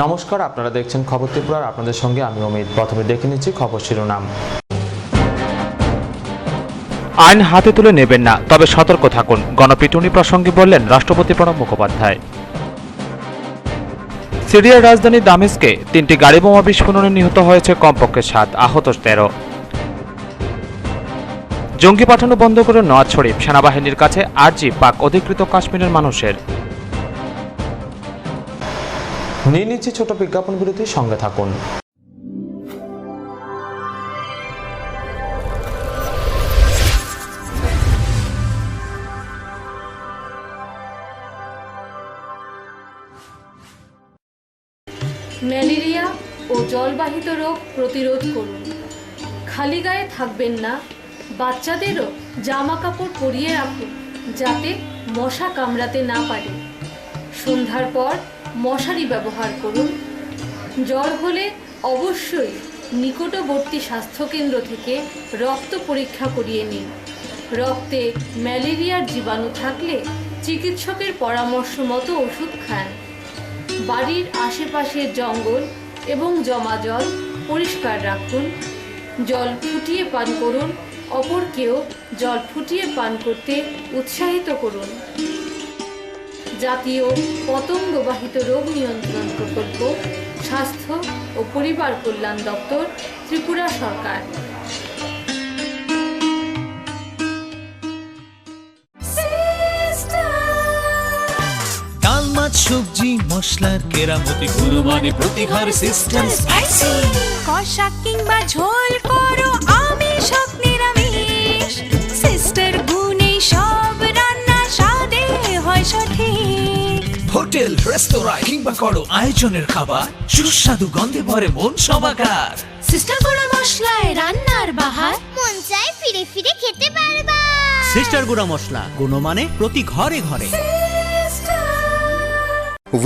নমস্কার, আপনারা দেখছেন খবর ত্রিপুরার। আপনাদের সঙ্গে আমি অমিত। প্রথমে দেখে নিচ্ছি খবর শিরোনাম। আইন হাতে তুলে নেবেন না, তবে সতর্ক থাকুন, গণপিটুনি প্রসঙ্গে বললেন রাষ্ট্রপতি প্রণব মুখোপাধ্যায়। সিরিয়ার রাজধানী দামেস্কে 3টি গাড়ি বোমা বিস্ফোরণে নিহত হয়েছে কমপক্ষে 7, আহত 13। জঙ্গি পাঠানো বন্ধ করে নওয়াজ শরীফ, সেনাবাহিনীর কাছে আর্জি পাক অধিকৃত কাশ্মীরের মানুষের। নিয়ে নিচ্ছি ছোট বিজ্ঞাপন বিরতির সঙ্গে থাকুন। ম্যালেরিয়া ও জলবাহিত রোগ প্রতিরোধ করুন। খালি গায়ে থাকবেন না, বাচ্চাদেরও জামা কাপড় পরিয়ে রাখুন যাতে মশা কামড়াতে না পারে। সন্ধ্যার পর মশারি ব্যবহার করুন। জ্বর হলে অবশ্যই নিকটবর্তী স্বাস্থ্যকেন্দ্র থেকে রক্ত পরীক্ষা করিয়ে নিন। রক্তে ম্যালেরিয়ার জীবাণু থাকলে চিকিৎসকের পরামর্শ মতো ওষুধ খান। বাড়ির আশেপাশের জঙ্গল এবং জমা জল পরিষ্কার রাখুন। জল ফুটিয়ে পান করুন। অপরকেও জল ফুটিয়ে পান করতে উৎসাহিত করুন। জাতীয় পতঙ্গবাহিত রোগ নিয়ন্ত্রণ প্রকল্প, স্বাস্থ্য ও পরিবার কল্যাণ দপ্তর, ত্রিপুরা সরকার। ডাল মাছ সবজি মশলার কেরামতি গুণমানে প্রতি ঘর সিস্টেম স্পাইসি। কষা কিংবা ঝোল করো আমিষ হোক নিরামিষ, সিস্টার গুণে সব রান্না স্বাদে হয় সঠিক। হোটেল রেস্তোরাঁ কিংবা করো আয়োজনের খাবার, সুস্বাদু গন্ধে ভরে মন সবাকার। সিস্টার গুঁড়া মশলায় রান্নার বাহার, মন চায় ফিরে ফিরে খেতে পারবা। সিস্টার গুঁড়া মশলা, গুণমানে প্রতি ঘরে ঘরে।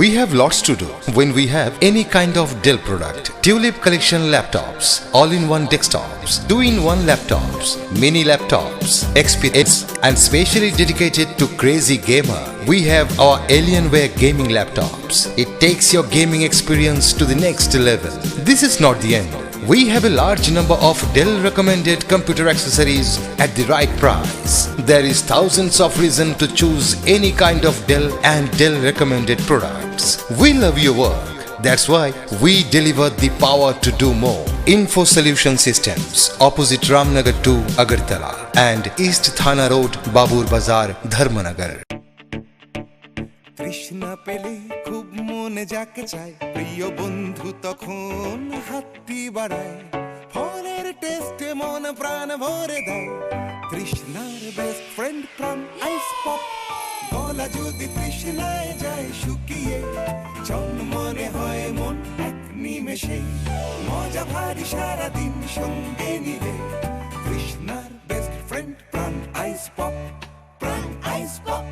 We have lots to do when we have any kind of Dell product. Tulip collection laptops, all-in-one desktops, 2-in-1 laptops, mini laptops, XPS, and specially dedicated to crazy gamer. We have our Alienware gaming laptops. It takes your gaming experience to the next level. This is not the end. We have a large number of Dell recommended computer accessories at the right price. There is thousands of reasons to choose any kind of Dell and Dell recommended products. We love your work. That's why we deliver the power to do more. Info Solution Systems, opposite Ramnagar 2, Agartala, and East Thana Road, Babur Bazar, Dharmanagar. তৃষ্ণা পেলে খুব মনে যাকে চায়, প্রিয় বন্ধু তখন হাতটি বাড়ায়। ফলের টেস্টে মন প্রাণ ভরে দেয়, তৃষ্ণার বেস্ট ফ্রেন্ড প্রাণ আইস পপ। গলা যদি তৃষ্ণায় যায় শুকিয়ে, মনে হয় মন এক নিমেষে, মজা ভারী সারাদিন সঙ্গে নিলে। তৃষ্ণার বেস্ট ফ্রেন্ড প্রাণ আইস পপ, প্রাণ আইস পপ।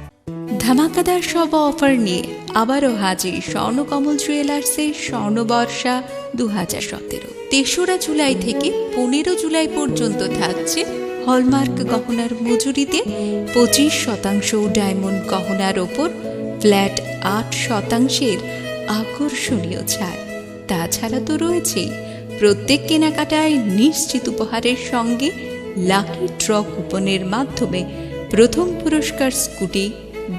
ধামাকাদার সব অফার নিয়ে আবারও হাজির স্বর্ণকমল জুয়েলার্সের স্বর্ণবর্ষা 2017। 3রা জুলাই থেকে 15 জুলাই পর্যন্ত থাকছে হলমার্ক গহনার মজুরিতে 25% ডায়মন্ড গহনার ওপর ফ্ল্যাট 8% আকর্ষণীয় ছাড়। তাছাড়া তো রয়েছেই প্রত্যেক কেনাকাটায় নিশ্চিত উপহারের সঙ্গে লাকি ড্র কুপনের মাধ্যমে প্রথম পুরস্কার স্কুটি,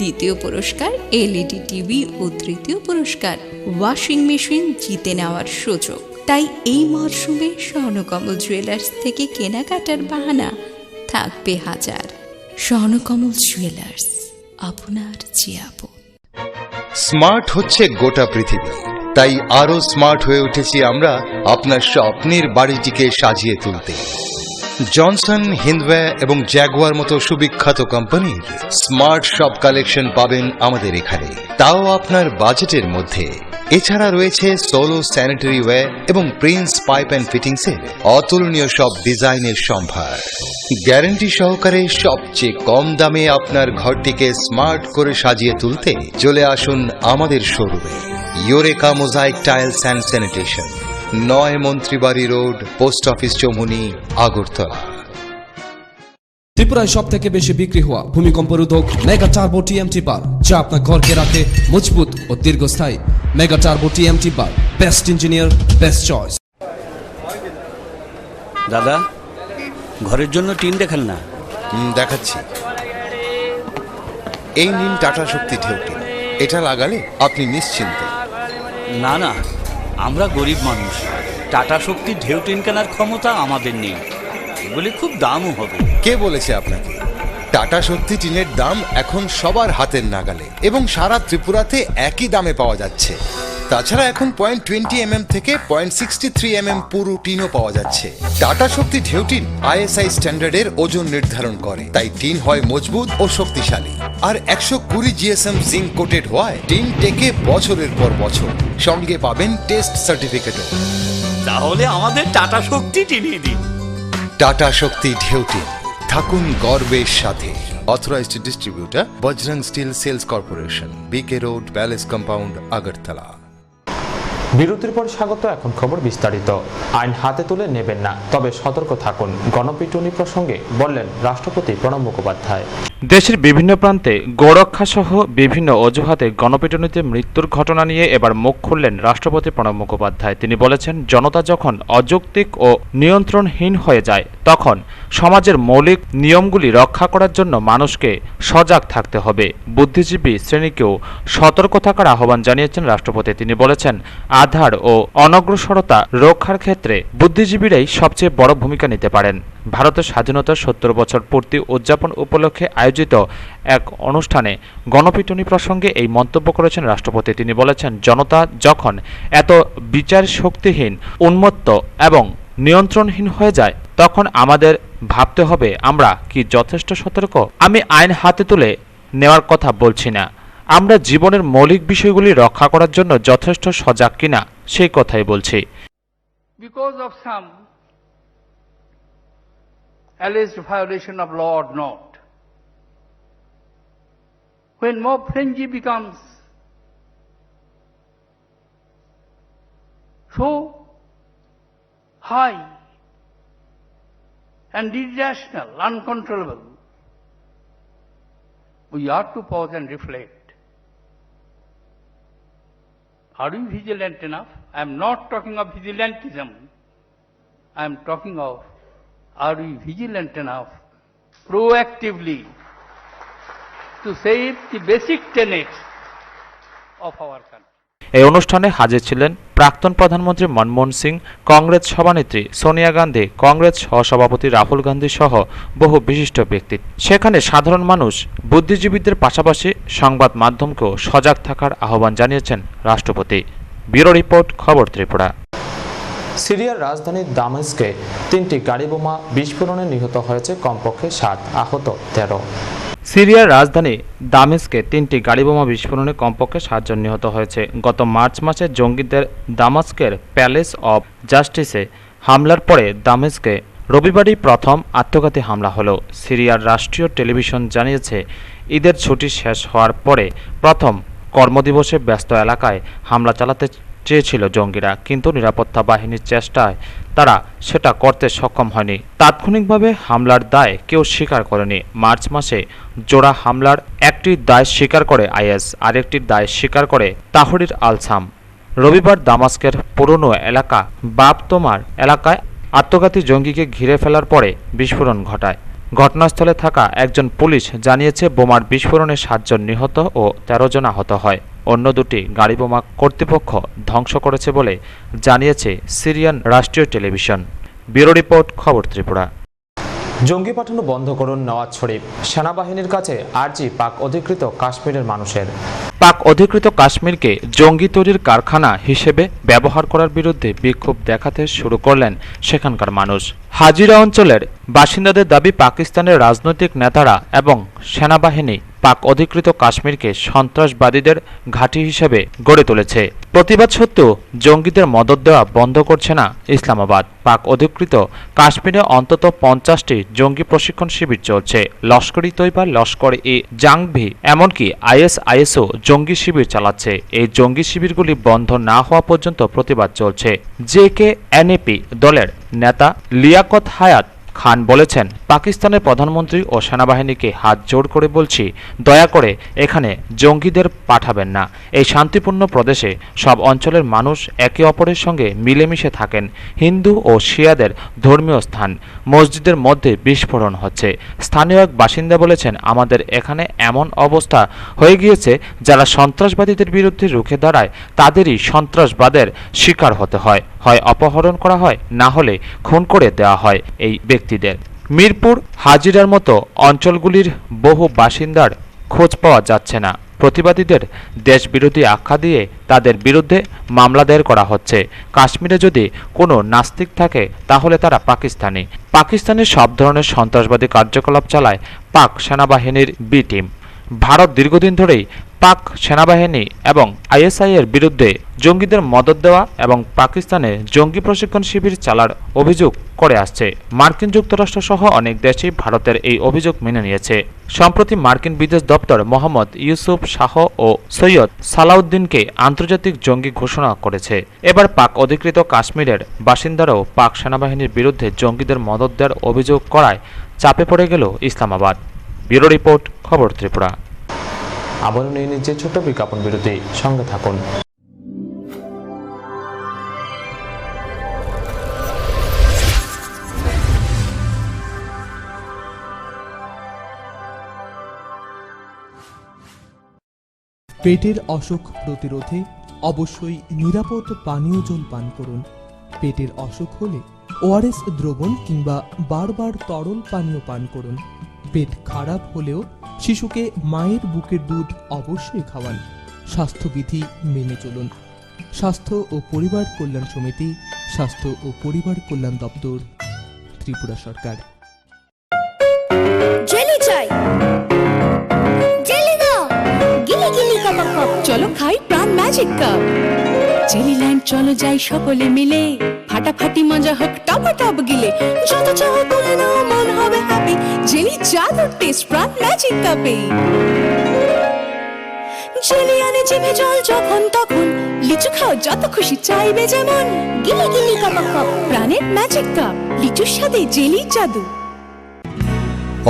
দ্বিতীয় পুরস্কার এলইডি টিভি ও তৃতীয় পুরস্কার ওয়াশিং মেশিন জিতে নেওয়ার সুযোগ। তাই এই মরশুমে স্বর্ণকমল জুয়েলার্স থেকে কেনাকাটার বাহানা থাকবে হাজার। স্বর্ণকমল জুয়েলার্স, আপনার জিয়াপো। স্মার্ট হচ্ছে গোটা পৃথিবী, তাই আরো স্মার্ট হয়ে উঠেছি আমরা আপনার স্বপ্নের বাড়িটিকে সাজিয়ে তুলতে। জনসন, হিন্দওয়্যার এবং জ্যাগুয়ার মতো সুবিখ্যাত কোম্পানির স্মার্ট সব কালেকশন পাবেন আমাদের এখানে, তাও আপনার বাজেটের মধ্যে। এছাড়া রয়েছে সোলো স্যানিটারি ওয়্যার এবং প্রিন্স পাইপ অ্যান্ড ফিটিংসের অতুলনীয় সব ডিজাইনের সম্ভার। গ্যারান্টি সহকারে সবচেয়ে কম দামে আপনার ঘরটিকে স্মার্ট করে সাজিয়ে তুলতে চলে আসুন আমাদের শোরুমে। Eureka mosaic tiles and sanitation, 9 Mantribari road, post office Choumuhani, Agartala. ত্রিপুরায় সব থেকে বেশি বিক্রি হওয়া ভূমিকম্প রোধক মেগা টার্বো টিএমটি বার, যা আপনার ঘরকে রাখে মজবুত ও দীর্ঘস্থায়ী। মেগা টার্বো টিএমটি বার বেস্ট ইঞ্জিনিয়ার, বেস্ট চয়েস। দাদা, ঘরের জন্য টিন দেখান না। দেখাচ্ছি। এই নিন টাটা শক্তি ঢেউটি। এটা লাগালে আপনি নিশ্চিন্ত। না না, আমরা গরিব মানুষ, টাটা শক্তির ঢেউ টিন কেনার ক্ষমতা আমাদের নেই। এগুলি খুব দামও হবে। কে বলেছে আপনাকে? টাটা শক্তি টিনের দাম এখন সবার হাতের নাগালে এবং সারা ত্রিপুরাতে একই দামে পাওয়া যাচ্ছে। তাছাড়া এখন 0.20 থেকে 0.63 পুরো টিনও পাওয়া যাচ্ছে। টাটা শক্তি ঢেউ টিন ISI স্ট্যান্ডার্ডের ওজন নির্ধারণ করে, তাই টিন হয় মজবুত ও শক্তিশালী। আর 120 GSM জিঙ্ক কোটেড হওয়ায় টিন টেকে বছরের পর বছর। সঙ্গে পাবেন টেস্ট সার্টিফিকেটও। তাহলে আমাদের টাটা শক্তি টিনিয়ে দিন। টাটা শক্তি ঢেউ টিন, থাকুন গর্বের সাথে। Authorised distributor Bajrang steel sales corporation, BK road, palace compound, Agartala. বিরতির পর স্বাগত। এখন খবর বিস্তারিত। আইন হাতে তুলে নেবেন না, তবে সতর্ক থাকুন, গণপিটুনি প্রসঙ্গে বললেন রাষ্ট্রপতি প্রণব মুখোপাধ্যায়। দেশের বিভিন্ন প্রান্তে গোরক্ষা সহ বিভিন্ন অজুহাতে গণপিটুনিতে মৃত্যুর ঘটনা নিয়ে এবার মুখ খুললেন রাষ্ট্রপতি প্রণব মুখোপাধ্যায়। তিনি বলেছেন, জনতা যখন অযৌক্তিক ও নিয়ন্ত্রণহীন হয়ে যায় তখন সমাজের মৌলিক নিয়মগুলি রক্ষা করার জন্য মানুষকে সজাগ থাকতে হবে। বুদ্ধিজীবী শ্রেণীকেও সতর্ক থাকার আহ্বান জানিয়েছেন রাষ্ট্রপতি। তিনি বলেছেন, আধার ও অনগ্রসরতা রক্ষার ক্ষেত্রে বুদ্ধিজীবীরাই সবচেয়ে বড় ভূমিকা নিতে পারেন। ভারতের স্বাধীনতার 70 বছর পূর্তি উদযাপন উপলক্ষে আয়োজিত এক অনুষ্ঠানে গণপিটুনি প্রসঙ্গে এই মন্তব্য করেছেন রাষ্ট্রপতি। তিনি বলেছেন, জনতা যখন এত বিচার শক্তিহীন, উন্মত্ত এবং নিয়ন্ত্রণহীন হয়ে যায় তখন আমাদের ভাবতে হবে আমরা কি যথেষ্ট সতর্ক। আমি আইন হাতে তুলে নেওয়ার কথা বলছি না, আমরা জীবনের মৌলিক বিষয়গুলি রক্ষা করার জন্য যথেষ্ট সজাগ কিনা সেই কথাই বলছি। Because of some alleged violation of law or not, when mob frenzy becomes so high and irrational, uncontrollable, we ought to pause and reflect. Are we vigilant enough? I am not talking of vigilantism. I am talking of, are we vigilant enough proactively to save the basic tenets of our country? এই অনুষ্ঠানে হাজির ছিলেন প্রাক্তন প্রধানমন্ত্রী মনমোহন সিং, কংগ্রেস সভানেত্রী সোনিয়া গান্ধী, কংগ্রেস সহসভাপতি রাহুল গান্ধী সহ বহু বিশিষ্ট ব্যক্তি। সেখানে সাধারণ মানুষ, বুদ্ধিজীবীদের পাশাপাশি সংবাদ মাধ্যমকেও সজাগ থাকার আহ্বান জানিয়েছেন রাষ্ট্রপতি। ব্যুরো রিপোর্ট, খবর ত্রিপুরা। সিরিয়ার রাজধানী দামেস্কে 3টি গাড়ি বোমা বিস্ফোরণে নিহত হয়েছে কমপক্ষে 7, আহত 13। সিরিয়ার রাজধানী দামেস্কে 3টি গাড়িবোমা বিস্ফোরণে কমপক্ষে 7 জন নিহত হয়েছে। গত মার্চ মাসে জঙ্গিদের দামাস্কের প্যালেস অব জাস্টিসে হামলার পরে দামেস্কে রবিবারই প্রথম আত্মঘাতী হামলা হলো। সিরিয়ার রাষ্ট্রীয় টেলিভিশন জানিয়েছে, ঈদের ছুটি শেষ হওয়ার পরে প্রথম কর্মদিবসে ব্যস্ত এলাকায় হামলা চালাতে চেয়েছিল জঙ্গিরা, কিন্তু নিরাপত্তা বাহিনীর চেষ্টায় তারা সেটা করতে সক্ষম হয়নি। তাৎক্ষণিকভাবে হামলার দায় কেউ স্বীকার করেনি। মার্চ মাসে জোড়া হামলার একটির দায় স্বীকার করে IS, আরেকটির দায় স্বীকার করে তাহরির আল-শাম। রবিবার দামাস্কের পুরনো এলাকা বাপ তোমার এলাকায় আত্মঘাতী জঙ্গিকে ঘিরে ফেলার পরে বিস্ফোরণ ঘটায়। ঘটনাস্থলে থাকা একজন পুলিশ জানিয়েছে, বোমার বিস্ফোরণে 7 জন নিহত ও 13 জন আহত হয়। অন্য দুটি গাড়িবোমা কর্তৃপক্ষ ধ্বংস করেছে বলে জানিয়েছে সিরিয়ান রাষ্ট্রীয় টেলিভিশন। ব্যুরো রিপোর্ট, খবর ত্রিপুরা। জঙ্গি পাঠানো বন্ধ করুন নওয়াজ শরীফ। সেনাবাহিনীর কাছে আর্জি পাক অধিকৃত কাশ্মীরের মানুষের। পাক অধিকৃত কাশ্মীরকে জঙ্গি তৈরির কারখানা হিসেবে ব্যবহার করার বিরুদ্ধে বিক্ষোভ দেখাতে শুরু করলেন সেখানকার মানুষ। হাজিরা অঞ্চলের বাসিন্দাদের দাবি, পাকিস্তানের রাজনৈতিক নেতারা এবং সেনাবাহিনী পাক অধিকৃত কাশ্মীরকে সন্ত্রাসবাদীদের ঘাঁটি হিসেবে গড়ে তুলেছে। প্রতিবাদ সত্ত্বেও জঙ্গিদের মদদ দেওয়া বন্ধ করছে না ইসলামাবাদ। পাক অধিকৃত কাশ্মীরে অন্তত 50টি জঙ্গি প্রশিক্ষণ শিবির চলছে। লস্কর-ই তৈবা, লস্কর-ই জাংভি, এমনকি ISISও জঙ্গি শিবির চালাচ্ছে। এই জঙ্গি শিবিরগুলি বন্ধ না হওয়া পর্যন্ত প্রতিবাদ চলছে। JKNAP দলের নেতা লিয়াকত হায়াত খান বলেছেন, পাকিস্তানের প্রধানমন্ত্রী ও সেনাবাহিনীকে হাত জোড় করে বলছি, দয়া করে এখানে জঙ্গিদের পাঠাবেন না। এই শান্তিপূর্ণ প্রদেশে সব অঞ্চলের মানুষ একে অপরের সঙ্গে মিলেমিশে থাকেন। হিন্দু ও শিয়াদের ধর্মীয় স্থান, মসজিদের মধ্যে বিস্ফোরণ হচ্ছে। স্থানীয় এক বাসিন্দা বলেছেন, আমাদের এখানে এমন অবস্থা হয়ে গিয়েছে, যারা সন্ত্রাসবাদীদের বিরুদ্ধে রুখে দাঁড়ায় তাদেরই সন্ত্রাসবাদের শিকার হতে হয় অপহরণ করা হয়, না হলে খুন করে দেওয়া হয় এই ব্যক্তিদের। মিরপুর, হাজিরার মতো অঞ্চলগুলির বহু বাসিন্দার খোঁজ পাওয়া যাচ্ছে না। প্রতিবাদীদের দেশবিরোধী আখ্যা দিয়ে তাদের বিরুদ্ধে মামলা দায়ের করা হচ্ছে। কাশ্মীরে যদি কোনো নাস্তিক থাকে তাহলে তারা পাকিস্তানের সব ধরনের সন্ত্রাসবাদী কার্যকলাপ চালায় পাক সেনাবাহিনীর বি টিম। ভারত দীর্ঘদিন ধরেই পাক সেনাবাহিনী এবং আইএসআই এর বিরুদ্ধে জঙ্গিদের মদত দেওয়া এবং পাকিস্তানে জঙ্গি প্রশিক্ষণ শিবির চালার অভিযোগ করে আসছে। মার্কিন যুক্তরাষ্ট্র সহ অনেক দেশই ভারতের এই অভিযোগ মেনে নিয়েছে। সম্প্রতি মার্কিন বিদেশ দপ্তর মোহাম্মদ ইউসুফ শাহ ও সৈয়দ সালাউদ্দিনকে আন্তর্জাতিক জঙ্গি ঘোষণা করেছে। এবার পাক অধিকৃত কাশ্মীরের বাসিন্দারাও পাক সেনাবাহিনীর বিরুদ্ধে জঙ্গিদের মদত দেওয়ার অভিযোগ করায় চাপে পড়ে গেল ইসলামাবাদ। ব্যুরো রিপোর্ট, খবর ত্রিপুরা। আবারও নিয়ে নিচ্ছে ছোট্ট বিজ্ঞাপন বিরতি, সঙ্গে থাকুন। পেটের অসুখ প্রতিরোধে অবশ্যই নিরাপদ পানীয় জল পান করুন। পেটের অসুখ হলে ওআরএস দ্রবণ কিংবা বারবার তরল পানীয় পান করুন। পেট খারাপ হলেও শিশুকে মায়ের বুকের দুধ অবশ্যই খাওয়ান। স্বাস্থ্যবিধি মেনে চলুন। স্বাস্থ্য ও পরিবার কল্যাণ সমিতি, স্বাস্থ্য ও পরিবার কল্যাণ দপ্তর, ত্রিপুরা সরকার। জেলি চাই, জেলি দাও, গিলি গিলি কাপ কাপ। চলো খাই প্রাণ ম্যাজিক কাপ। জেলিল্যান্ড চলো যাই সকলে মিলে, ফাটাফাটি মজা হোক টপ টপ গিলে। যত চাও করে নাও, মন হবে হ্যাপি। জেলি জাদুর টেস্ট প্রাণ ম্যাজিক কাপে। জেলি আনে জিভে জল যখন তখন, লিচু খাও যত খুশি চাইবে যেমন। গিলি গিলি কাপ কাপ। প্রাণের ম্যাজিক কাপ, লিচুর সাথে জেলি জাদু।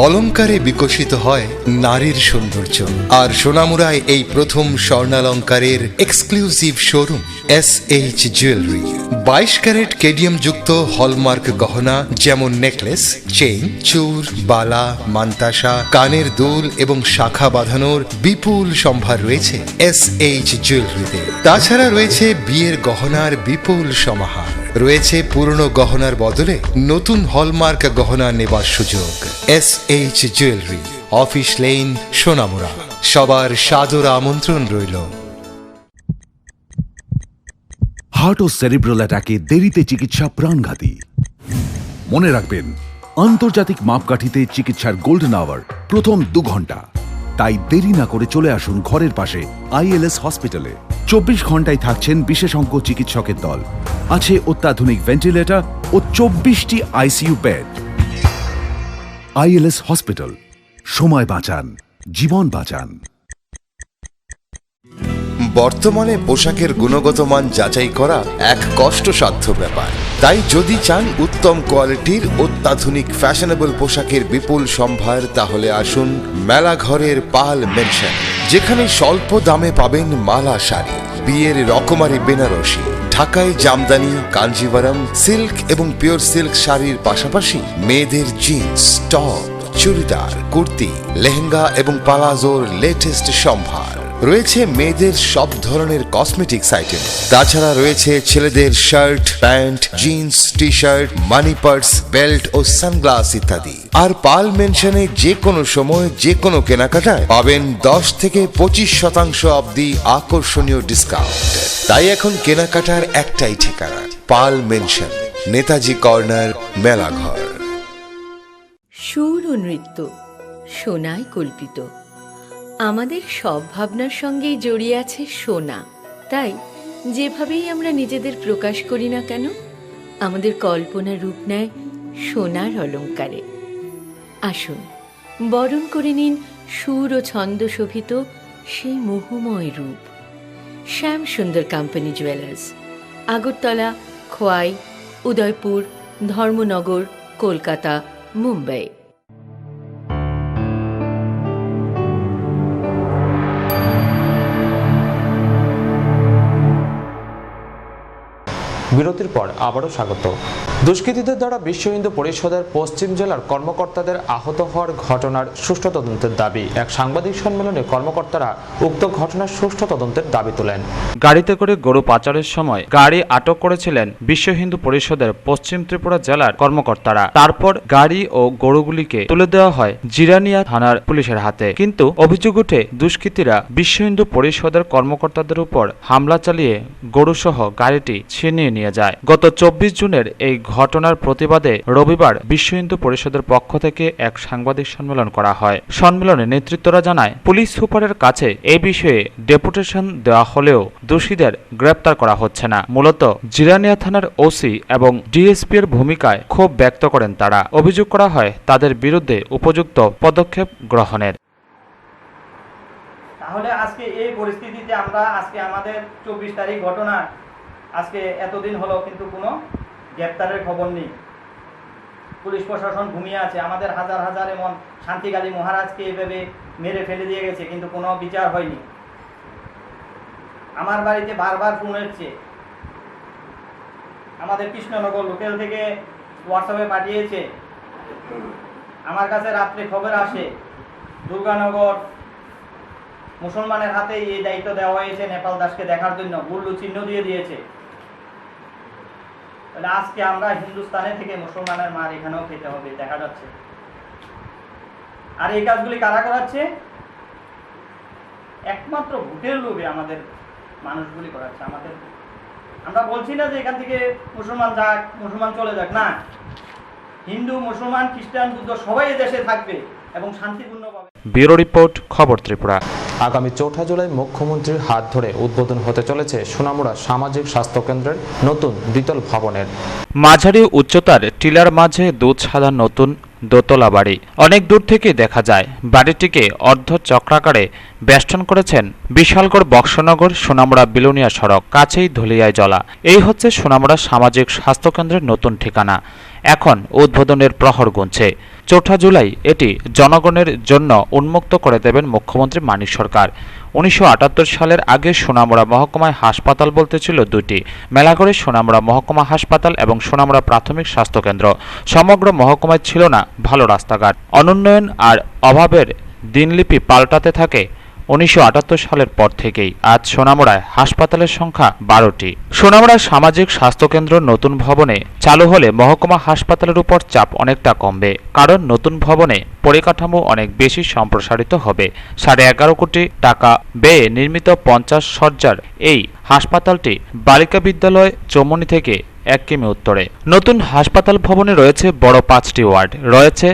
অলংকারে বিকশিত হয় নারীর সৌন্দর্য, আর সোনামুড়ায় এই প্রথম স্বর্ণালঙ্কারের exclusive showroom SH jewellery. 22 carat কেডিয়াম যুক্ত হলমার্ক গহনা যেমন নেকলেস, চেইন, চূর, বালা, মান্তাসা, কানের দুল এবং শাখা বাঁধানোর বিপুল সম্ভার রয়েছে SH জুয়েলারিতে। তাছাড়া রয়েছে বিয়ের গহনার বিপুল সমাহার, রয়েছে পুরনো গহনার বদলে নতুন হলমার্ক গহনা নেবার সুযোগ। SH jewellery, office lane, Sonamura. সবার সাদর আমন্ত্রণ রইল। হার্ট ও সেরিব্রাল অ্যাটাকে দেরিতে চিকিৎসা প্রাণঘাতী। মনে রাখবেন, আন্তর্জাতিক মাপকাঠিতে চিকিৎসার গোল্ডেন আওয়ার প্রথম 2 ঘন্টা। তাই দেরি না করে চলে আসুন ঘরের পাশে ILS হসপিটালে। 24 ঘন্টায় থাকছেন বিশেষজ্ঞ চিকিৎসকের দল। আছে অত্যাধুনিক ভেন্টিলেটর ও 24টি ICU বেড। ILS হসপিটাল, সময় বাঁচান, জীবন বাঁচান। বর্তমানে পোশাকের গুণগত মান যাচাই করা এক কষ্টসাধ্য ব্যাপার। তাই যদি চান উত্তম কোয়ালিটির অত্যাধুনিক ফ্যাশনেবল পোশাকের বিপুল সম্ভার, তাহলে আসুন মেলাঘরের পাল মেনশন, যেখানে স্বল্প দামে পাবেন মালা শাড়ি, বিয়ের রকমারি বেনারসি, ঢাকাই জামদানি, কাঞ্জিভারম, সিল্ক এবং পিওর সিল্ক শাড়ির পাশাপাশি মেয়েদের জিন্স, টপ, চুড়িদার, কুর্তি, লেহেঙ্গা এবং পালাজোর লেটেস্ট সম্ভার। রয়েছে মেয়েদের সব ধরনের কসমেটিক্স আইটেম। তাছাড়া রয়েছে ছেলেদের shirt, pant, jeans, T shirt, money purse, belt ও সানগ্লাস ইত্যাদি। আর পাল মেনশনে যে কোনো সময় যে কোনো কেনাকাটায় পাবেন 10 থেকে 25% অবধি আকর্ষণীয় ডিসকাউন্ট। তাই এখন কেনাকাটার একটাই ঠিকানা, পাল মেনশন, নেতাজি কর্নার, মেলাঘর। সুর ও নৃত্য সোনায় কল্পিত। আমাদের সব ভাবনার সঙ্গেই জড়িয়ে আছে সোনা। তাই যেভাবেই আমরা নিজেদের প্রকাশ করি না কেন, আমাদের কল্পনা রূপ নেয় সোনার অলংকারে। আসুন বরণ করে নিন সুর ও ছন্দ শোভিত সেই মোহময় রূপ। শ্যাম সুন্দর কোম্পানি জুয়েলার্স, আগরতলা, খোয়াই, উদয়পুর, ধর্মনগর, কলকাতা, মুম্বাই। বিরতির পর আবারও স্বাগত। দুষ্কৃতীদের দ্বারা বিশ্ব হিন্দু পরিষদের পশ্চিম জেলার কর্মকর্তাদের আহত হওয়ার ঘটনার সুষ্ঠু তদন্তের দাবি। এক সাংবাদিক সম্মেলনে কর্মকর্তারা উক্ত ঘটনার সুষ্ঠু তদন্তের দাবি তোলেন। গাড়িতে করে গরু পাচারের সময় গাড়ি আটক করেছিলেন বিশ্ব হিন্দু পরিষদের পশ্চিম ত্রিপুরা জেলার কর্মকর্তারা। তারপর গাড়ি ও গরুগুলিকে তুলে দেওয়া হয় জিরানিয়া থানার পুলিশের হাতে। কিন্তু অভিযোগ উঠে দুষ্কৃতীরা বিশ্ব হিন্দু পরিষদের কর্মকর্তাদের উপর হামলা চালিয়ে গরুসহ গাড়িটি ছিনিয়ে নিয়ে যায়। গত 24 জুনের এই ঘটনার প্রতিবাদে রবিবার বিশ্ব হিন্দু পরিষদের পক্ষ থেকে এক সাংবাদিক সম্মেলন করা হয়। সম্মেলনে নেতৃত্বরা জানায়, পুলিশ সুপারের কাছে এই বিষয়ে ডেপুটেশন দেওয়া হলেও দোষীদের গ্রেপ্তার করা হচ্ছে না। মূলত জিরানিয়া থানার ওসি এবং ডিএসপি এর ভূমিকায় ক্ষোভ ব্যক্ত করেন তারা। অভিযোগ করা হয় তাদের বিরুদ্ধে উপযুক্ত পদক্ষেপ গ্রহণের। তাহলে আজকে এই পরিস্থিতিতে আমরা আজকে আমাদের 24 তারিখ ঘটনা, আজকে এতদিন হলো কিন্তু কোনো গ্রেপ্তারের খবর নেই। পুলিশ প্রশাসন ঘুমিয়ে আছে। আমাদের হাজার হাজার এমন শান্তিকালী মহারাজকে এইভাবে মেরে ফেলে দিয়ে গেছে, কিন্তু কোনো বিচার হয়নি। আমার বাড়িতে বারবার ফোন এসছে, আমাদের কৃষ্ণনগর লোকাল থেকে হোয়াটসঅ্যাপে পাঠিয়েছে। আমার কাছে রাত্রে খবর আসে দুর্গানগর মুসলমানের হাতে এই দায়িত্ব দেওয়া হয়েছে নেপাল দাসকে দেখার জন্য, গুল্লু চিহ্ন দিয়ে দিয়েছে। তাহলে আজকে আমরা হিন্দুস্তানে থেকে মুসলমানের মার এখানেও খেতে হবে, দেখা যাচ্ছে। আর এই কাজগুলি কারা করাচ্ছে? একমাত্র ভোটের লোভে আমাদের মানুষগুলি করাচ্ছে। আমরা বলছি না যে এখান থেকে মুসলমান যাক, মুসলমান চলে যাক, না। হিন্দু, মুসলমান, খ্রিস্টান, বুদ্ধ সবাই দেশে থাকবে এবং শান্তিপূর্ণভাবে। ব্যুরো রিপোর্ট, খবর ত্রিপুরা। আগামী 4 জুলাই মুখ্যমন্ত্রীর হাত ধরে উদ্বোধন হতে চলেছে সোনামুড়া সামাজিক স্বাস্থ্য কেন্দ্রের নতুন দ্বিতল ভবনের। মাঝারি উচ্চতার টিলার মাঝে দুধ সাদা নতুন দোতলা বাড়ি। অনেক দূর থেকে দেখা যায় বাড়িটিকে অর্ধ চক্রাকারে বেষ্টন করেছেন বিশালগড় বক্সনগর সোনামুড়া বিলোনিয়া সড়ক, কাছেই ধলিয়ায় জলা। এই হচ্ছে সোনামুড়া সামাজিক স্বাস্থ্য কেন্দ্রের নতুন ঠিকানা। এখন উদ্বোধনের প্রহর গুনছে। 4 জুলাই এটি জনগণের জন্য উন্মুক্ত করে দেবেন মুখ্যমন্ত্রী মানিক সরকার। 1978 সালের আগে সোনামুড়া মহকুমায় হাসপাতাল বলতে ছিল 2টি, মেলাগড়ে সোনামুড়া মহকুমা হাসপাতাল এবং সোনামুড়া প্রাথমিক স্বাস্থ্যকেন্দ্র। সমগ্র মহকুমায় ছিল না ভালো রাস্তাঘাট। অনুন্নয়ন আর অভাবের দিনলিপি পাল্টাতে থাকে 1978 সালের পর থেকেই। আজ সোনামুড়ায় হাসপাতালের সংখ্যা 12টি। সোনামুড়া সামাজিক স্বাস্থ্যকেন্দ্র নতুন ভবনে চালু হলে মহকুমা হাসপাতালের উপর চাপ অনেকটা কমবে, কারণ নতুন ভবনে পরিকাঠামো অনেক বেশি সম্প্রসারিত হবে। 11.5 কোটি টাকা ব্যয়ে নির্মিত 50 শয্যার এই হাসপাতালটি বালিকা বিদ্যালয় চৌমনি থেকে 1 কিমি উত্তরে। নতুন হাসপাতাল ভবনে রয়েছে বড় 5টি ওয়ার্ড, রয়েছে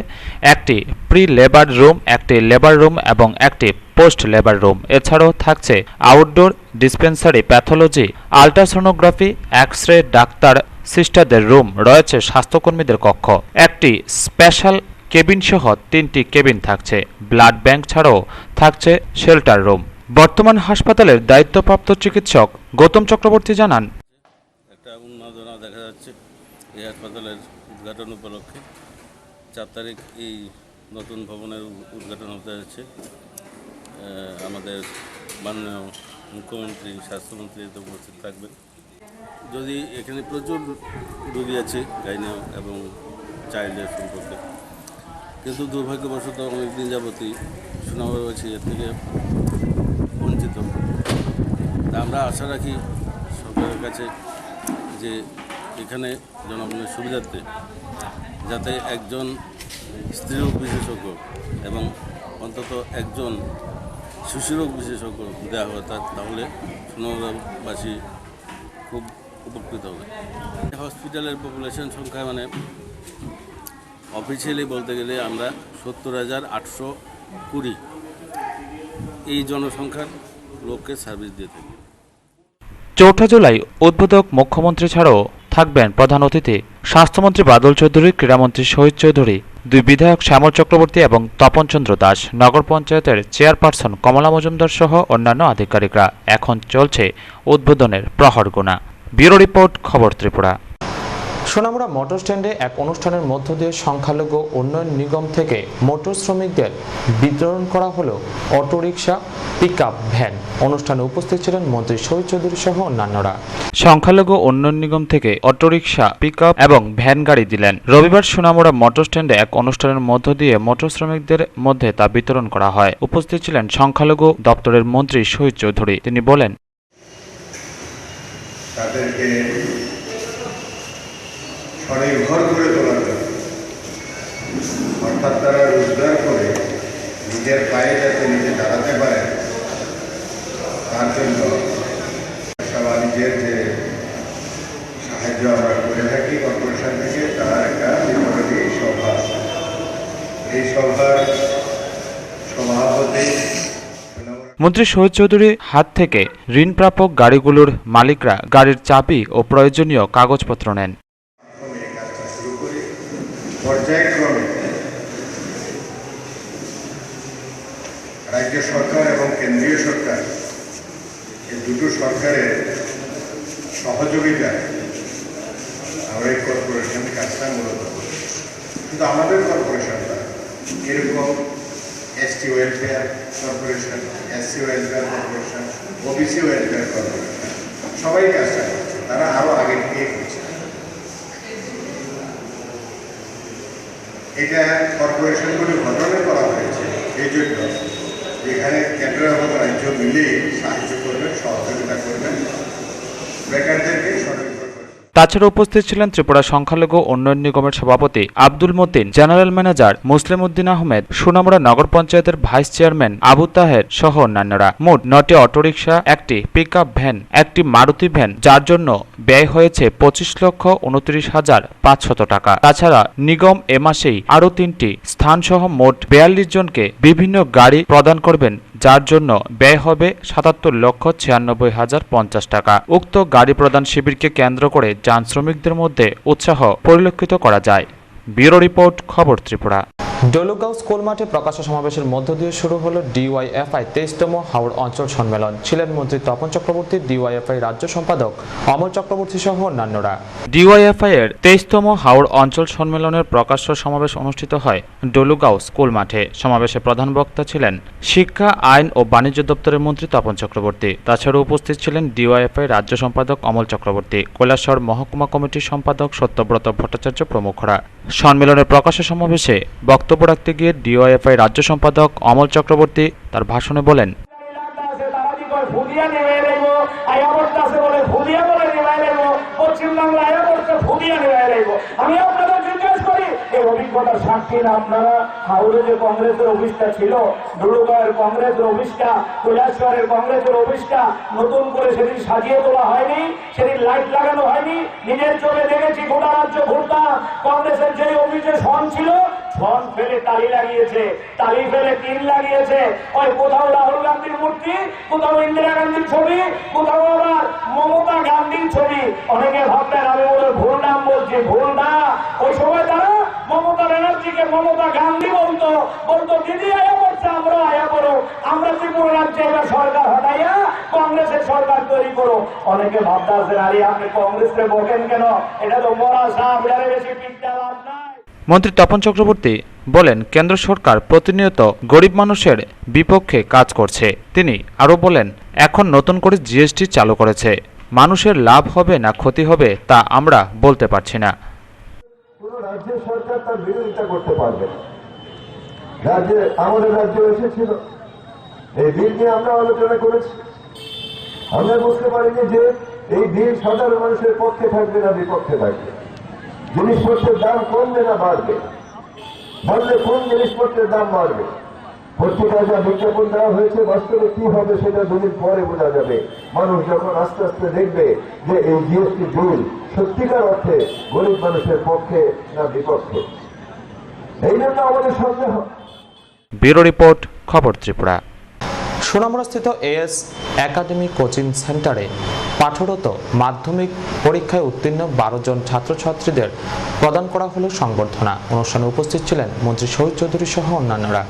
একটি প্রি লেবার রুম, একটি লেবার রুম এবং একটি পোস্ট লেবার রুম। এছাড়াও থাকছে outdoor dispensary, pathology, ultrasonography, X-ray, doctor সিস্টারদের রুম, রয়েছে স্বাস্থ্যকর্মীদের কক্ষ, একটি স্পেশাল কেবিন সহ 3টি কেবিন থাকছে। ব্লাড ব্যাংক ছাড়াও থাকছে শেল্টার রুম। বর্তমান হাসপাতালের দায়িত্বপ্রাপ্ত চিকিৎসক গৌতম চক্রবর্তী জানান, একটা উন্মাদনা দেখা যাচ্ছে এই হাসপাতালের উদ্ঘাটন উপলক্ষে। 4 তারিখ এই নতুন ভবনের উদ্ঘাটন হতে যাচ্ছে। আমাদের মাননীয় মুখ্যমন্ত্রী, স্বাস্থ্যমন্ত্রী এতে উপস্থিত থাকবেন। যদি এখানে প্রচুর রোগী আছে গাইনা এবং চাইল্ডের সম্পর্কে, কিন্তু দুর্ভাগ্যবশত অনেকদিন যাবতই সোনামুড়াবাসী এর থেকে বঞ্চিত। তা আমরা আশা রাখি সরকারের কাছে যে এখানে জনগণের সুবিধার্থে যাতে একজন স্ত্রীরোগ বিশেষজ্ঞ এবং অন্তত একজন শিশুরোগ বিশেষজ্ঞ দেওয়া হয়, তাহলে সোনামুড়াবাসী খুব উপকৃত হবে। হসপিটালের পপুলেশন সংখ্যা মানে অফিসিয়ালি বলতে গেলে আমরা 70,820 এই জনসংখ্যার লোককে সার্ভিস দিয়ে থাকি। 4 জুলাই উদ্বোধক মুখ্যমন্ত্রী ছাড়াও থাকবেন প্রধান অতিথি স্বাস্থ্যমন্ত্রী বাদল চৌধুরী, ক্রীড়ামন্ত্রী শহীদ চৌধুরী, 2 বিধায়ক শ্যামল চক্রবর্তী এবং তপন চন্দ্র দাস, নগর পঞ্চায়েতের চেয়ারপারসন কমলা মজুমদার সহ অন্যান্য আধিকারিকরা। এখন চলছে উদ্বোধনের প্রহর গোনা। ব্যুরো রিপোর্ট, খবর ত্রিপুরা। সোনামুড়া মোটর স্ট্যান্ডে এক অনুষ্ঠানের মধ্য দিয়ে সংখ্যালঘু উন্নয়ন নিগম থেকে মোটর শ্রমিকদের বিতরণ করা হলো অটোরিকশা, পিকআপ ভ্যান। অনুষ্ঠানে উপস্থিত ছিলেন মন্ত্রী শহীদ চৌধুরী সহ অন্যান্যরা। সংখ্যালঘু উন্নয়ন নিগম থেকে অটোরিকশা, পিকআপ এবং ভ্যান গাড়ি দিলেন। রবিবার সোনামুড়া মোটর স্ট্যান্ডে এক অনুষ্ঠানের মধ্য দিয়ে মোটর শ্রমিকদের মধ্যে তা বিতরণ করা হয়। উপস্থিত ছিলেন সংখ্যালঘু দপ্তরের মন্ত্রী শহীদ চৌধুরী। তিনি বলেন, তাদেরকে স্বনির্ভর করে তোলার জন্য, অর্থাৎ তারা রোজগার করে নিজের পায়ে যাতে নিজে দাঁড়াতে পারে, তার জন্য ব্যবসা বাণিজ্যের যে সাহায্য আমরা করে থাকি কর্পোরেশন থেকে, তার একটা বিপরীত সভা। এই সভার সভাপতি মন্ত্রী শহীদ চৌধুরীর হাত থেকে ঋণ প্রাপক গাড়িগুলোর মালিকরা গাড়ির চাবি ও প্রয়োজনীয় কাগজপত্র নেন। পর্যায়ক্রমে রাজ্য সরকার এবং কেন্দ্রীয় সরকার, এই দুটো সরকারের সহযোগিতায় আমরা এই কর্পোরেশন কাজটা মূলত করি। কিন্তু আমাদের কর্পোরেশনটা এরকম ST welfare corporation, SC welfare corporation, OBC welfare corporation সবাই কাজটা করছে, তারা আরো আগে থেকে করছে। এটা কর্পোরেশনগুলি গঠনে করা হয়েছে এই জন্য, যেখানে কেন্দ্র এবং রাজ্য মিলে সাহায্য করবেন, সহযোগিতা করবেন, বেকারদেরকে স্বনির্ভর করবেন। তাছাড়া উপস্থিত ছিলেন ত্রিপুরা সংখ্যালঘু উন্নয়ন নিগমের সভাপতি আব্দুল মতিন, জেনারেল ম্যানেজার মুসলিম উদ্দিন আহমেদ, সোনামুড়া নগর পঞ্চায়েতের ভাইস চেয়ারম্যান আবু তাহের সহ অন্যান্যরা। মোট 9টি অটোরিকশা, একটি পিকআপ ভ্যান, একটি মারুতি ভ্যান, যার জন্য ব্যয় হয়েছে 25,29,500 টাকা। তাছাড়া নিগম এ মাসেই আরও 3টি স্থানসহ মোট 42 জনকে বিভিন্ন গাড়ি প্রদান করবেন, যার জন্য ব্যয় হবে 77,96,050 টাকা। উক্ত গাড়ি প্রদান শিবিরকে কেন্দ্র করে যান শ্রমিকদের মধ্যে উৎসাহ পরিলক্ষিত করা যায়। ব্যুরো রিপোর্ট, খবর ত্রিপুরা। ডলুগাঁও স্কুল মাঠে প্রকাশ্য সমাবেশের মধ্য দিয়ে শুরু হলো ডিওয়াইএফআই 23তম হাওড় অঞ্চল সম্মেলন। ছিলেন মন্ত্রী তপন চক্রবর্তী, ডিওয়াইএফআই রাজ্য সম্পাদক অমল চক্রবর্তী সহ অন্যান্যরা। ডিওয়াইএফআই এর 23তম হাওড় অঞ্চল সম্মেলনের প্রকাশ্য সমাবেশ অনুষ্ঠিত হয় ডলুগাঁও স্কুল মাঠে। সমাবেশে প্রধান বক্তা ছিলেন শিক্ষা, আইন ও বাণিজ্য দপ্তরের মন্ত্রী তপন চক্রবর্তী। তাছাড়া উপস্থিত ছিলেন ডিওয়াইএফআই রাজ্য সম্পাদক অমল চক্রবর্তী, কৈলাসহর মহকুমা কমিটির সম্পাদক সত্যব্রত ভট্টাচার্য প্রমুখরা। সম্মেলনের প্রকাশ্য সমাবেশে বক্তব্য রাখতে গিয়ে ডিওয়াইএফআই রাজ্য সম্পাদক অমল চক্রবর্তী তার ভাষণে বলেন, আমি আপনাদের জিজ্ঞেস করি, এই অভিজ্ঞতার সাক্ষী আপনারা হাওড়ে যে কংগ্রেসের অফিসটা ছিল, ডলুগাঁওয়ের কংগ্রেসের অফিসটা, কৈলাসহরের কংগ্রেসের অফিসটা নতুন করে সেদিন সাজিয়ে তোলা হয়নি, সেদিন লাইট লাগানো হয়নি। নিজের চোখে দেখেছি, গোটা রাজ্য ঘুরতাম, কংগ্রেসের যে অফিসে সন ছিল, সন ফেলে তালি লাগিয়েছে, তালি ফেলে তিন লাগিয়েছে। ওই কোথাও রাহুল গান্ধীর মূর্তি, কোথাও ইন্দিরা গান্ধীর ছবি, কোথাও আবার মমতা গান্ধীর ছবি। অনেকে ভাববেন আমি ওদের ভুল নাম বলছি, ভুল না। ওই সময় তারা মমতা ব্যানার্জিকে মমতা গান্ধী বলতো, দিদি আয়া করছে, আমরা আয়া করো, আমরা ত্রিপুরা রাজ্যে এবার সরকার হটাইয়া কংগ্রেসের সরকার তৈরি করো। অনেকে ভাবতে আছেন, আরে আপনি কংগ্রেসকে বকেন কেন, এটা তো মরা সাপ, এটারে বেশি পিঠটা লাভ নাই। মন্ত্রী তপন চক্রবর্তী বলেন, কেন্দ্র সরকার প্রতিনিয়ত গরিব মানুষের বিপক্ষে কাজ করছে। তিনি আরও বলেন, এখন নতুন করে জিএসটি চালু করেছে, মানুষের লাভ হবে না ক্ষতি হবে তা আমরা বলতে পারছি না। কোন রাজ্যের সরকার তার বিরোধিতা করতে পারবে না। আমাদের রাজ্যে এসেছিল, এই বিল নিয়ে আমরা আলোচনা করেছি। আমরা বুঝতে পারিনি যে এই বিল সাধারণ মানুষের পক্ষে থাকবে না বিপক্ষে থাকবে। জিনিসপত্রের দাম কমবে না বাড়বে, বাড়লে কোন জিনিসপত্রের দাম বাড়বে। পত্রিকায় যা বিজ্ঞাপন দেওয়া হয়েছে, বাস্তবে কি হবে সেটা দুদিন পরে বোঝা যাবে। মানুষ যখন আস্তে আস্তে দেখবে যে এই জিএসটি বিল সত্যিকার অর্থে গরিব মানুষের পক্ষে না বিপক্ষে, এই জন্য আমাদের সন্দেহ। ব্যুরো রিপোর্ট, খবর ত্রিপুরা। সোনামুড়াস্থিত এএস একাডেমি কোচিং সেন্টারে পাঠরত মাধ্যমিক পরীক্ষায় উত্তীর্ণ 12 জন ছাত্রছাত্রীদের প্রদান করা হলো সংবর্ধনা। অনুষ্ঠানে উপস্থিত ছিলেন মন্ত্রী শহীদ চৌধুরী সহ অন্যান্যরা।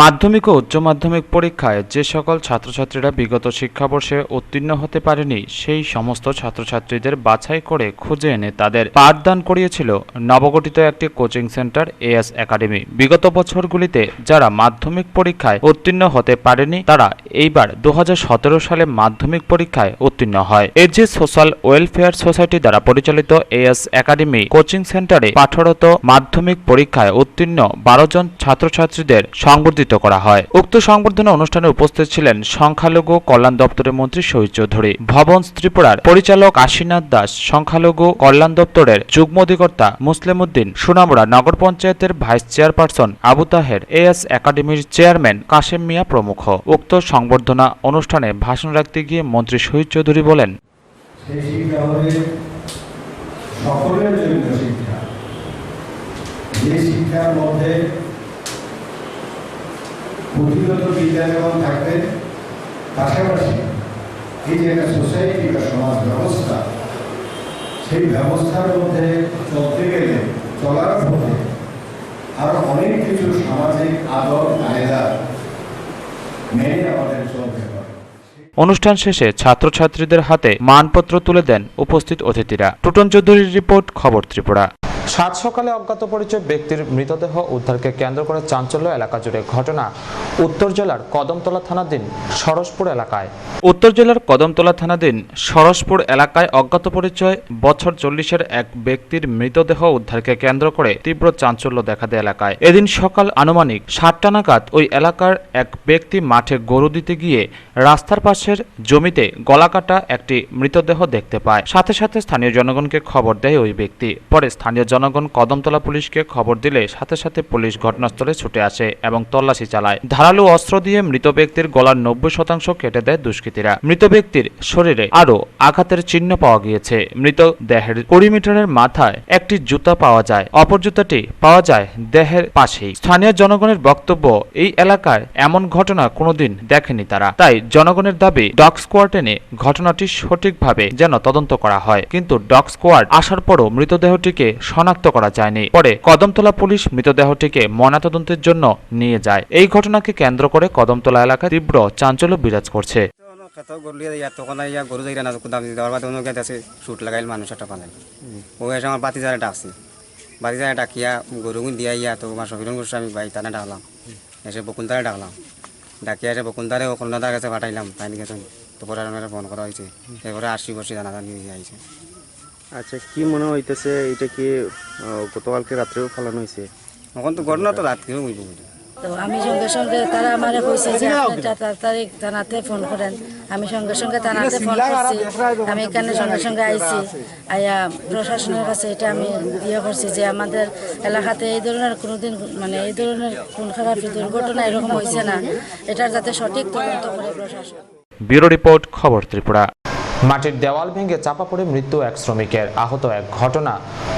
মাধ্যমিক ও উচ্চ মাধ্যমিক পরীক্ষায় যে সকল ছাত্রছাত্রীরা বিগত শিক্ষাবর্ষে উত্তীর্ণ হতে পারেনি সেই সমস্ত ছাত্রছাত্রীদের বাছাই করে খুঁজে এনে তাদের পাঠদান করিয়েছিল নবগঠিত একটি কোচিং সেন্টার এএস একাডেমি। বিগত বছরগুলিতে যারা মাধ্যমিক পরীক্ষায় উত্তীর্ণ হতে পারেনি তারা এইবার 2017 সালে মাধ্যমিক পরীক্ষায় উত্তীর্ণ হয়। এজি সোশ্যাল ওয়েলফেয়ার সোসাইটি দ্বারা পরিচালিত এএস একাডেমি কোচিং সেন্টারে পাঠরত মাধ্যমিক পরীক্ষায় উত্তীর্ণ 12 জন ছাত্রছাত্রীদের সংবর্ধিত করা হয়। উক্ত সংবর্ধনা অনুষ্ঠানে উপস্থিত ছিলেন সংখ্যালঘু কল্যাণ দপ্তরের মন্ত্রী শহীদ চৌধুরী, ভবন ত্রিপুরার পরিচালক কাশীনাথ দাস, সংখ্যালঘু কল্যাণ দপ্তরের যুগ্ম অধিকর্তা মুসলিম উদ্দিন, সোনামুড়া নগর পঞ্চায়েতের vice chairperson Abu Taher, as একাডেমির চেয়ারম্যান কাশেম মিয়া প্রমুখ। উক্ত সংবর্ধনা অনুষ্ঠানে ভাষণ রাখতে গিয়ে মন্ত্রী শহীদ চৌধুরী বলেন, সকলের জন্য শিক্ষা, যে শিক্ষার মধ্যে পুঁথিগত বিদ্যা যেমন থাকবে, পাশাপাশি এই যে একটা সোসাইটি বা সমাজ ব্যবস্থা, সেই ব্যবস্থার মধ্যে চলতে গেলে চলার পথে আরো অনেক কিছু সামাজিক আদর কায়দা মেনে আমাদের চলতে হবে। অনুষ্ঠান শেষে ছাত্রছাত্রীদের হাতে মানপত্র তুলে দেন উপস্থিত অতিথিরা। টুটন চৌধুরীর রিপোর্ট, খবর ত্রিপুরা। সাত সকালে অজ্ঞাত পরিচয় ব্যক্তির মৃতদেহ উদ্ধারকে কেন্দ্র করে চাঞ্চল্য এলাকা জুড়ে। ঘটনা উত্তর জেলার কদমতলা থানাধীন সরসপুর এলাকায়। উত্তর জেলার কদমতলা থানাধীন সরসপুর এলাকায় অজ্ঞাত পরিচয় বছর 40-এর এক ব্যক্তির মৃতদেহ উদ্ধারকে কেন্দ্র করে তীব্র চাঞ্চল্য দেখা দেয় এলাকায়। এদিন সকাল আনুমানিক 7টা নাগাদ ওই এলাকার এক ব্যক্তি মাঠে গরু দিতে গিয়ে রাস্তার পাশের জমিতে গলাকাটা একটি মৃতদেহ দেখতে পায়। সাথে সাথে স্থানীয় জনগণকে খবর দেয় ওই ব্যক্তি। পরে স্থানীয় জনগণ কদমতলা পুলিশকে খবর দিলে সাথে সাথে পুলিশ ঘটনাস্থলে ছুটে আসে এবং তল্লাশি চালায়। ধারালো অস্ত্র দিয়ে মৃত ব্যক্তির গলার 90% কেটে দেয় দুষ্কৃতীরা। মৃত ব্যক্তির শরীরে আরো আঘাতের চিহ্ন পাওয়া গিয়েছে। মৃত দেহের 20 মিটারের মাথায় একটি জুতা পাওয়া যায়, অপর জুতাটি পাওয়া যায় দেহের পাশেই। স্থানীয় জনগণের বক্তব্য, এই এলাকায় এমন ঘটনা কোনোদিন দেখেনি তারা। তাই জনগণের দাবি ডগ স্কোয়াড এনে ঘটনাটি সঠিকভাবে যেন তদন্ত করা হয়। কিন্তু ডগ স্কোয়াড আসার পরও মৃতদেহটিকে শনাক্ত করা যায়নি। পরে কদমতলা পুলিশ মৃতদেহটিকে ময়নাতদন্তের জন্য নিয়ে যায়। এই ঘটনাকে কেন্দ্র করে কদমতলা এলাকায় তীব্র চাঞ্চল্য বিরাজ করছে। গরু যাই না দেওয়ার বাদে অন্য গেছে শুট লাগাইল মানুষ একটা পালাই ও এসে আমার বাতি যারা ডাকছি, বাতি যারা ডাকিয়া গরু দিয়া ইয়া তো আমার সবিরন করছে, আমি বাড়ি তারা ডাকলাম, এসে বকুলদারে ডাকলাম, ডাকিয়া এসে বকুলদারে ও কলনাদার কাছে পাঠাইলাম, তাই গেছে তো পরে ফোন করা হয়েছে, এরপরে 80 বছর জানাজা নিয়ে আইছে। আচ্ছা, কি মনে হইতেছে এটা কি গতকালকে রাত্রেও ফালানো হয়েছে? এখন তো ঘটনা তো রাত্রেও হইব। তো আমি সঙ্গে সঙ্গে তারা আমার কইছে যে আপনি 4 তারিখ থানাতে ফোন করেন। আমি সঙ্গে সঙ্গে থানাতে ফোন করছি, আমি এখানে সঙ্গে সঙ্গে আইছি, আয়া প্রশাসনের কাছে এটা আমি দিয়ে করছি যে আমাদের এলাকাতে এই ধরনের কোনোদিন মানে এই ধরনের খুন খারাপি দুর্ঘটনা এরকম হয়েছে না, এটার যাতে সঠিক তদন্ত করে প্রশাসন। ব্যুরো রিপোর্ট, খবর ত্রিপুরা। মাটির দেওয়াল ভেঙে চাপা পড়ে মৃত্যু এক শ্রমিকের, আহত এক ঘটনা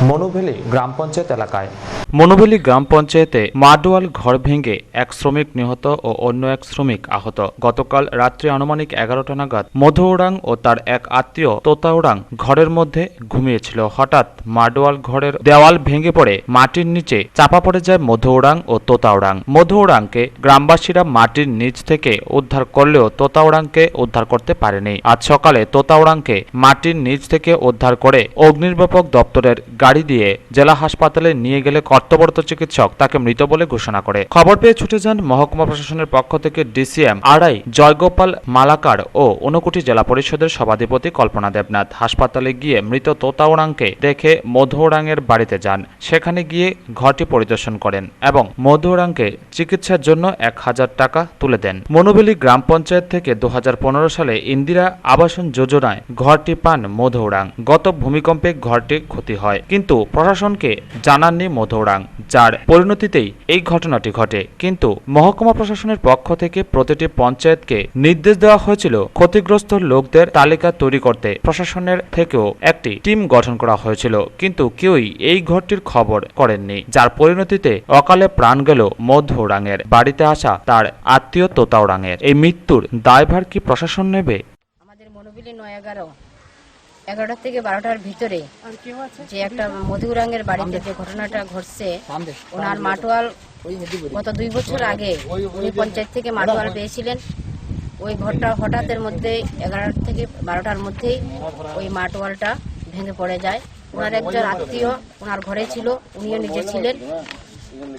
মনুভেলি গ্রাম পঞ্চায়েত এলাকায়। মনুভেলি গ্রাম পঞ্চায়েতে মাডোয়াল ঘর ভেঙে এক শ্রমিক নিহত ও অন্য এক শ্রমিক আহত। গতকাল রাত্রি আনুমানিক 11টা নাগাদ মধুওরাং ও তার এক আত্মীয় তোতাওরাং ঘরের মধ্যে ঘুমিয়েছিল। হঠাৎ মাডোয়াল ঘরের দেওয়াল ভেঙে পড়ে মাটির নিচে চাপা পড়ে যায় মধুওরাং ও তোতাওরাং। মধুওরাংকে গ্রামবাসীরা মাটির নিচ থেকে উদ্ধার করলেও তোতাওরাংকে উদ্ধার করতে পারেনি। আজ সকালে তোতাওরাংকে মাটির নিচ থেকে উদ্ধার করে অগ্নিনির্বাপক দপ্তরের গাড়ি দিয়ে জেলা হাসপাতালে নিয়ে গেলে কর্তব্যরত চিকিৎসক তাকে মৃত বলে ঘোষণা করে। খবর পেয়ে ছুটে যান মহকুমা প্রশাসনের পক্ষ থেকে ডিসিএম আড়াই জয়গোপাল মালাকার ও ঊনকোটি জেলা পরিষদের সভাধিপতি কল্পনা দেবনাথ। হাসপাতালে গিয়ে মৃত তোতাওরাংকে দেখে মধুওরাংয়ের বাড়িতে যান। সেখানে গিয়ে ঘরটি পরিদর্শন করেন এবং মধুওরাংকে চিকিৎসার জন্য 1000 টাকা তুলে দেন। মনুভেলি গ্রাম পঞ্চায়েত থেকে 2015 সালে ইন্দিরা আবাসন যোজনা দুর্ঘটনায় ঘরটি পান মধৌরাং। গত ভূমিকম্পে ঘরটি ক্ষতি হয়, কিন্তু প্রশাসনকে জানাননি মধৌরাং, যার পরিণতিতেই এই ঘটনাটি ঘটে। কিন্তু মহকুমা প্রশাসনের পক্ষ থেকে প্রতিটি পঞ্চায়েতকে নির্দেশ দেওয়া হয়েছিল ক্ষতিগ্রস্ত লোকদের তালিকা তৈরি করতে। প্রশাসনের থেকেও একটি টিম গঠন করা হয়েছিল, কিন্তু কেউই এই ঘরটির খবর করেননি, যার পরিণতিতে অকালে প্রাণ গেল মধৌরাঙের। বাড়িতে আসা তার আত্মীয় তোতাওরাঙের। এই মৃত্যুর দায়ভার কি প্রশাসন নেবে? আমাদের মনোবিলি 9-11 থেকে 12টার ভিতরে যে একটা মধুরাঙের বাড়িতে যে ঘটনাটা ঘটছে, ওনার মাটোয়াল গত 2 বছর আগে উনি পঞ্চায়েত থেকে মাটোয়াল পেয়েছিলেন। ওই ঘরটা হঠাৎের মধ্যে 11 থেকে 12টার মধ্যেই ওই মাটোয়ালটা ভেঙে পড়ে যায়। ওনার একজন আত্মীয় ওনার ঘরে ছিল, উনিও নিজে ছিলেন।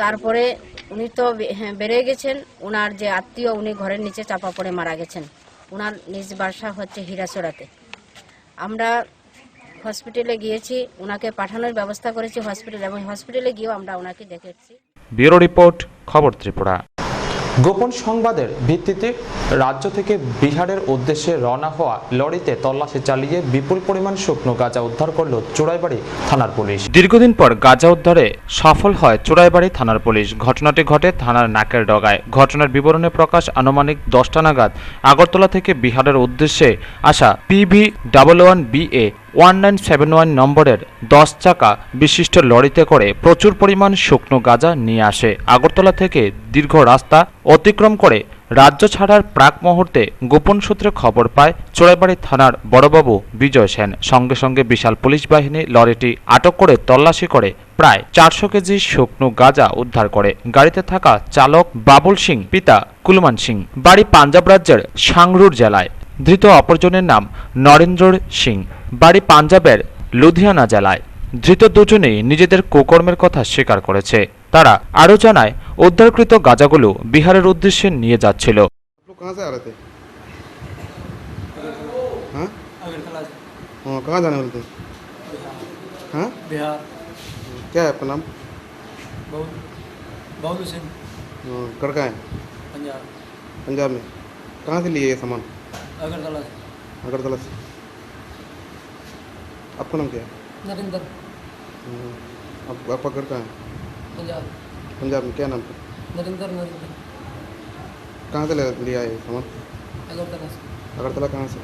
তারপরে উনি তো বেড়ে গেছেন, ওনার যে আত্মীয় উনি ঘরের নিচে চাপা পড়ে মারা গেছেন। ওনার নিজ বাসা হচ্ছে হীরাচড়াতে। আমরা হসপিটালে গিয়েছি, ওনাকে পাঠানোর ব্যবস্থা করেছি হসপিটালে, এবং হসপিটালে গিয়েও আমরা ওনাকে দেখেছি। ব্যুরো রিপোর্ট, খবর ত্রিপুরা। গোপন সংবাদের ভিত্তিতে রাজ্য থেকে বিহারের উদ্দেশ্যে রওনা হওয়া লরিতে তল্লাশি চালিয়ে বিপুল পরিমাণ শুকনো গাঁজা উদ্ধার করল চোরাইবাড়ি থানার পুলিশ। দীর্ঘদিন পর গাঁজা উদ্ধারে সফল হয় চোরাইবাড়ি থানার পুলিশ। ঘটনাটি ঘটে থানার নাকের ডগায়। ঘটনার বিবরণে প্রকাশ, আনুমানিক 10টা নাগাদ আগরতলা থেকে বিহারের উদ্দেশ্যে আসা PV11BA 1971 নম্বরের 10 চাকা বিশিষ্ট লরিতে করে প্রচুর পরিমাণ শুকনো গাঁজা নিয়ে আসে। আগরতলা থেকে দীর্ঘ রাস্তা অতিক্রম করে রাজ্য ছাড়ার প্রাক মুহূর্তে গোপন সূত্রে খবর পায় চোরাইবাড়ি থানার বড়বাবু বিজয় সেন। সঙ্গে সঙ্গে বিশাল পুলিশ বাহিনী লরিটি আটক করে তল্লাশি করে প্রায় 400 কেজি শুকনো গাঁজা উদ্ধার করে। গাড়িতে থাকা চালক বাবুল সিং, পিতা কুলমান সিং, বাড়ি পাঞ্জাব রাজ্যের সাংরুর জেলায়। ধৃত অপরজনের নাম নরেন্দ্র সিং, বাড়ি পাঞ্জাবের লুধিয়ানা জেলায়। ধৃত দুজনেই নিজেদের কুকর্মের কথা স্বীকার করেছে। তারা আরও জানায়, উদ্ধারকৃত গাঁজাগুলো বিহারের উদ্দেশ্যে নিয়ে যাচ্ছিল। कहाँ जाने वाले थे? हाँ बिहार। क्या है आपका नाम? बाबू सिंह। घर का है? पंजाब। पंजाब में कहाँ से लिए ये सामान? अगरतला से। अगरतला से। आपका नाम क्या है? नरेंद्र। आपका घर कहाँ है? पंजाब। पंजाब में क्या नाम है? नरेंद्र। कहाँ से लिया ये सामान? अगरतला से। अगरतला कहाँ से?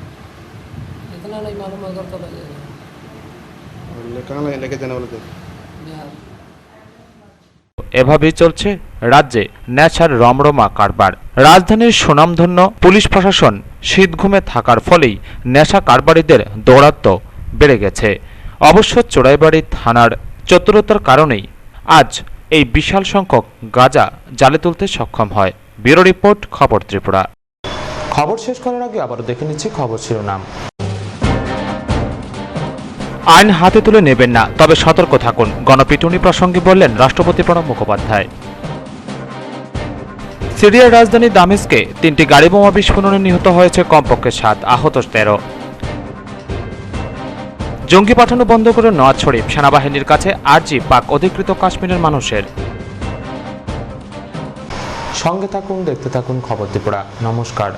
इतना नहीं मालूम, अगरतला कहाँ लेके जाने वाले थे? बिहार। এভাবেই চলছে রাজ্যে নেশার রমরমা কারবার। রাজধানীর সুনামধন্য পুলিশ প্রশাসন শীতঘুমে থাকার ফলেই নেশা কারবারিদের দৌরাত্ম্য বেড়ে গেছে। অবশ্য চোরাইবাড়ি থানার চতুরতার কারণেই আজ এই বিশাল সংখ্যক গাঁজা জালে তুলতে সক্ষম হয়। ব্যুরো রিপোর্ট, খবর ত্রিপুরা। খবর শেষ করার আগে আবারও দেখে নিচ্ছি খবর শিরোনাম। আইন হাতে তুলে নেবেন না, তবে সতর্ক থাকুন, গণপিটুনি প্রসঙ্গে বললেন রাষ্ট্রপতি প্রণব মুখোপাধ্যায়। সিরিয়ার রাজধানী দামেস্কে 3টি গাড়ি বোমা বিস্ফোরণে নিহত হয়েছে কমপক্ষে 7, আহত 13। জঙ্গি পাঠানো বন্ধ করে নওয়াজ শরীফ, সেনাবাহিনীর কাছে আর্জি পাক অধিকৃত কাশ্মীরের মানুষের। সঙ্গে থাকুন, দেখতে থাকুন খবর ত্রিপুরা। নমস্কার।